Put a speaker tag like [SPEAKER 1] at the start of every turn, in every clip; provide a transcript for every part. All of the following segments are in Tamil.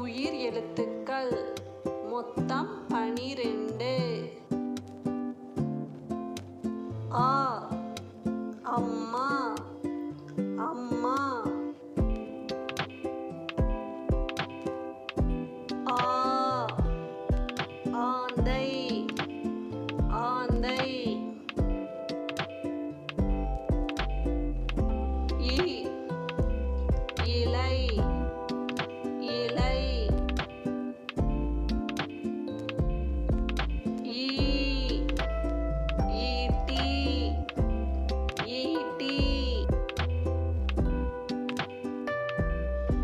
[SPEAKER 1] உயிர் எழுத்துக்கள் மொத்தம் 12. ஆ அம்மா அம்மா. ஆ ஆந்தை ஆந்தை. இ இலை இலை. ஈ ஈட்டி ஈட்டி.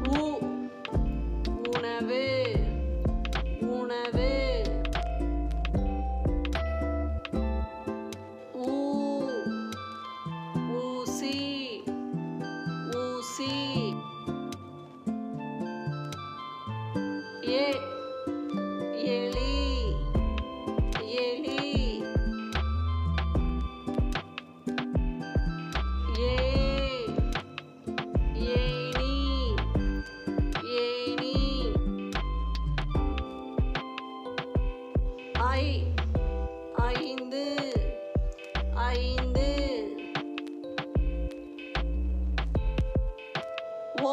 [SPEAKER 1] உ உணவு உணவு. ஊ ஊசி ஊசி. ஏ எலி எலி. ஏ ஏணி ஏணி. ஐ ஐந்து ஐந்து. ஓ